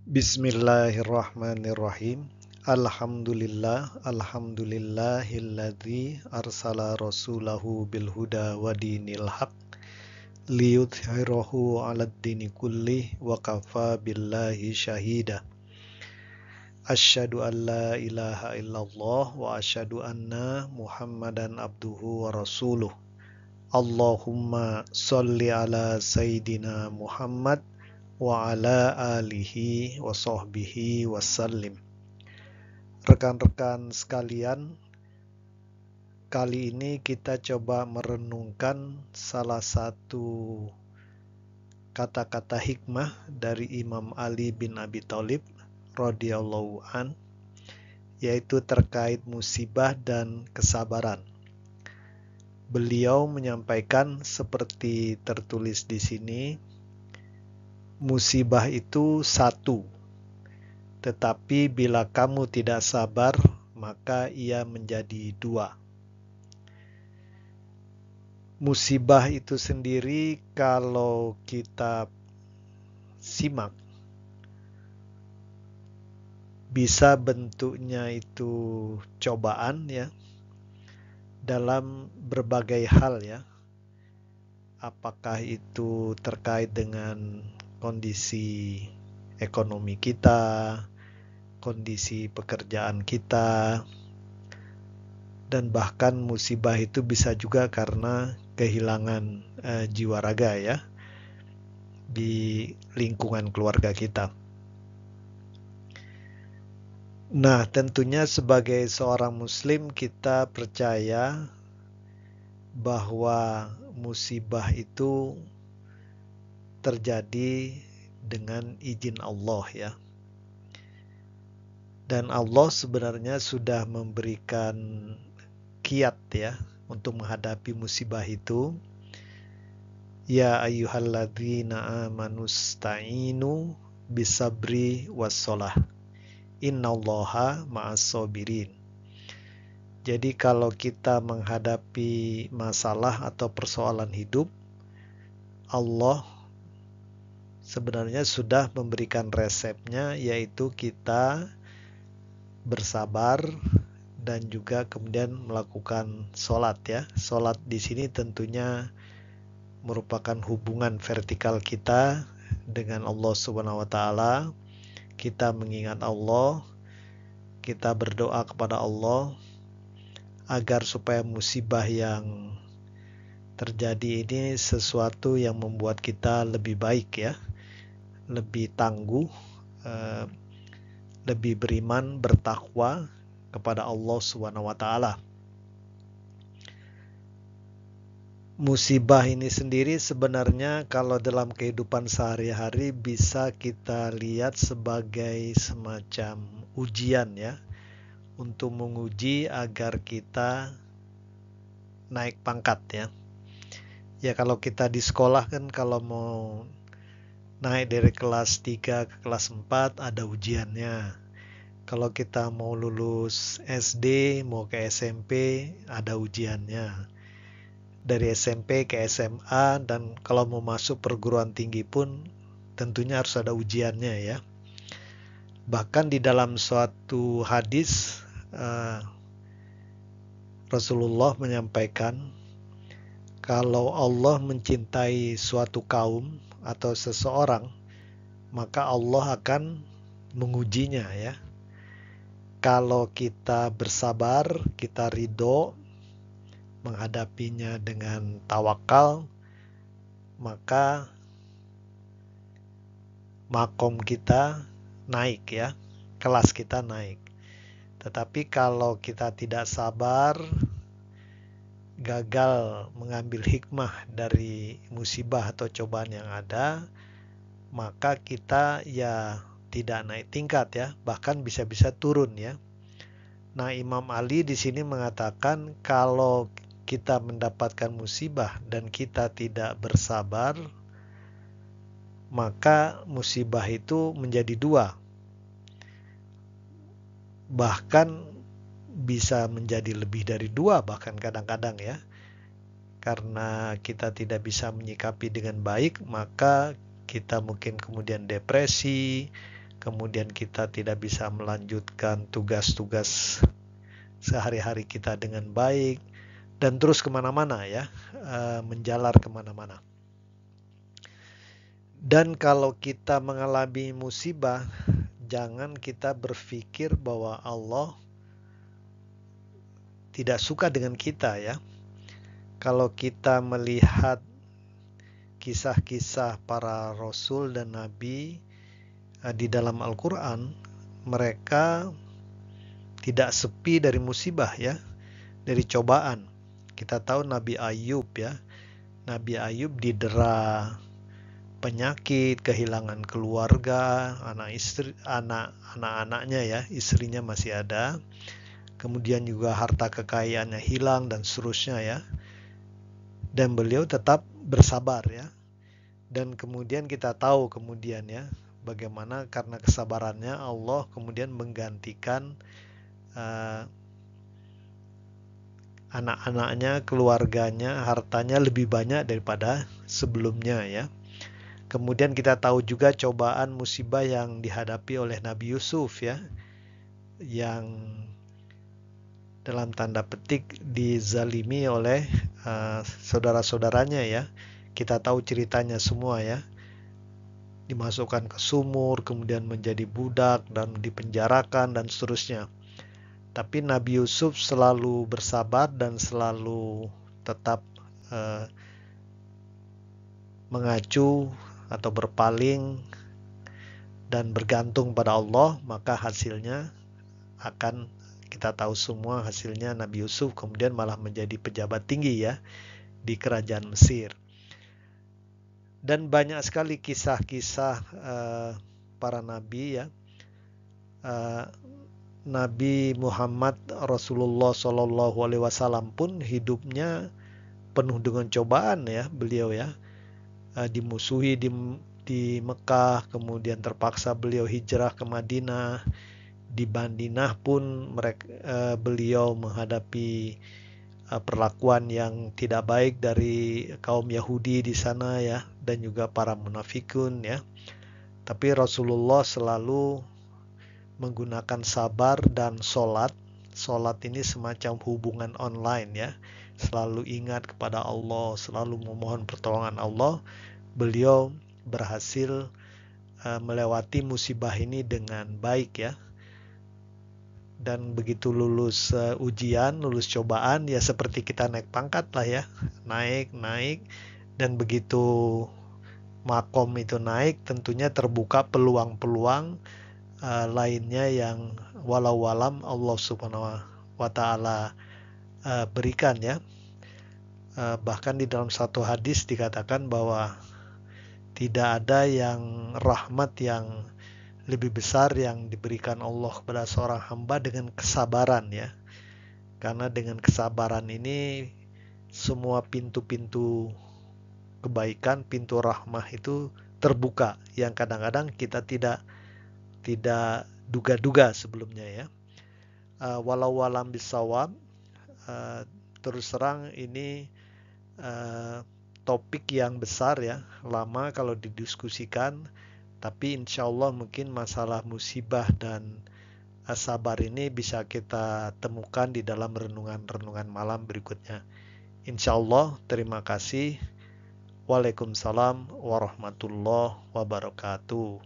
Bismillahirrahmanirrahim. Alhamdulillahilladzi arsala rasulahu bil huda wa dinil haq liyudhhirahu 'alad dini kullih wa kafa billahi syahida. Asyhadu an la ilaha illallah wa asyhadu anna Muhammadan abduhu wa rasuluh. Allahumma sholli ala sayyidina Muhammad wa ala alihi wa sahbihi wasallim. Rekan-rekan sekalian, kali ini kita coba merenungkan salah satu kata-kata hikmah dari Imam Ali bin Abi Thalib radhiyallahu an, yaitu terkait musibah dan kesabaran. Beliau menyampaikan seperti tertulis di sini, musibah itu satu, tetapi bila kamu tidak sabar, maka ia menjadi dua. Musibah itu sendiri kalau kita simak, bisa bentuknya itu cobaan ya, dalam berbagai hal ya. Apakah itu terkait dengan kondisi ekonomi kita, kondisi pekerjaan kita, dan bahkan musibah itu bisa juga karena kehilangan jiwa raga ya di lingkungan keluarga kita. Nah, tentunya sebagai seorang muslim kita percaya bahwa musibah itu terjadi dengan izin Allah ya. Dan Allah sebenarnya sudah memberikan kiat ya untuk menghadapi musibah itu. Ya ayyuhalladzina amanusta'inu bisabri wassalah. Innallaha ma'as-sabirin. Jadi kalau kita menghadapi masalah atau persoalan hidup, Allah sebenarnya sudah memberikan resepnya, yaitu kita bersabar dan juga kemudian melakukan sholat ya. Sholat di sini tentunya merupakan hubungan vertikal kita dengan Allah Subhanahu wa taala. Kita mengingat Allah, kita berdoa kepada Allah agar supaya musibah yang terjadi ini sesuatu yang membuat kita lebih baik ya, lebih tangguh, lebih beriman, bertakwa kepada Allah Subhanahu wa taala. Musibah ini sendiri sebenarnya kalau dalam kehidupan sehari-hari bisa kita lihat sebagai semacam ujian ya, untuk menguji agar kita naik pangkat ya. Ya kalau kita di sekolah kan kalau mau naik dari kelas 3 ke kelas 4 ada ujiannya. Kalau kita mau lulus SD, mau ke SMP, ada ujiannya. Dari SMP ke SMA, dan kalau mau masuk perguruan tinggi pun tentunya harus ada ujiannya ya. Bahkan di dalam suatu hadis, Rasulullah menyampaikan, kalau Allah mencintai suatu kaum atau seseorang, maka Allah akan mengujinya ya. Kalau kita bersabar, kita ridho menghadapinya dengan tawakal, maka makom kita naik ya, kelas kita naik. Tetapi kalau kita tidak sabar, gagal mengambil hikmah dari musibah atau cobaan yang ada, maka kita ya tidak naik tingkat ya, bahkan bisa-bisa turun ya. Nah, Imam Ali di sini mengatakan kalau kita mendapatkan musibah dan kita tidak bersabar, maka musibah itu menjadi dua. Bahkan bisa menjadi lebih dari dua bahkan kadang-kadang ya. Karena kita tidak bisa menyikapi dengan baik, maka kita mungkin kemudian depresi, kemudian kita tidak bisa melanjutkan tugas-tugas sehari-hari kita dengan baik, dan terus kemana-mana ya, menjalar kemana-mana. Dan kalau kita mengalami musibah, jangan kita berpikir bahwa Allah tidak suka dengan kita ya. Kalau kita melihat kisah-kisah para rasul dan nabi di dalam Al-Quran, mereka tidak sepi dari musibah ya, dari cobaan. Kita tahu Nabi Ayub ya, Nabi Ayub didera penyakit, kehilangan keluarga, anak-anaknya ya, istrinya masih ada. Kemudian juga harta kekayaannya hilang dan seterusnya ya. Dan beliau tetap bersabar ya. Dan kemudian kita tahu kemudian ya, bagaimana karena kesabarannya Allah kemudian menggantikan anak-anaknya, keluarganya, hartanya lebih banyak daripada sebelumnya ya. Kemudian kita tahu juga cobaan musibah yang dihadapi oleh Nabi Yusuf ya, yang dalam tanda petik dizalimi oleh saudara-saudaranya ya. Kita tahu ceritanya semua ya. Dimasukkan ke sumur, kemudian menjadi budak dan dipenjarakan dan seterusnya. Tapi Nabi Yusuf selalu bersabar dan selalu tetap mengacu atau berpaling dan bergantung pada Allah, maka hasilnya akan kita tahu semua, hasilnya Nabi Yusuf kemudian malah menjadi pejabat tinggi ya di kerajaan Mesir. Dan banyak sekali kisah-kisah para nabi ya. Nabi Muhammad Rasulullah SAW pun hidupnya penuh dengan cobaan ya, beliau ya, dimusuhi di Mekah, kemudian terpaksa beliau hijrah ke Madinah. Di Madinah pun beliau menghadapi perlakuan yang tidak baik dari kaum Yahudi di sana ya, dan juga para munafikun ya. Tapi Rasulullah selalu menggunakan sabar dan sholat. Sholat ini semacam hubungan online ya. Selalu ingat kepada Allah, selalu memohon pertolongan Allah. Beliau berhasil melewati musibah ini dengan baik ya. Dan begitu lulus ujian, lulus cobaan, ya seperti kita naik pangkat lah ya. Naik. Dan begitu makom itu naik, tentunya terbuka peluang-peluang lainnya yang walau alam Allah Subhanahu wa Ta'ala berikan ya. Bahkan di dalam satu hadis dikatakan bahwa tidak ada yang rahmat yang lebih besar yang diberikan Allah kepada seorang hamba dengan kesabaran ya. Karena dengan kesabaran ini semua pintu-pintu kebaikan, pintu rahmah itu terbuka yang kadang-kadang kita tidak duga-duga sebelumnya ya. Walau alam bisawab, terus terang ini topik yang besar ya, lama kalau didiskusikan, tapi insya Allah mungkin masalah musibah dan sabar ini bisa kita temukan di dalam renungan-renungan malam berikutnya. Insya Allah, terima kasih. Waalaikumsalam warahmatullahi wabarakatuh.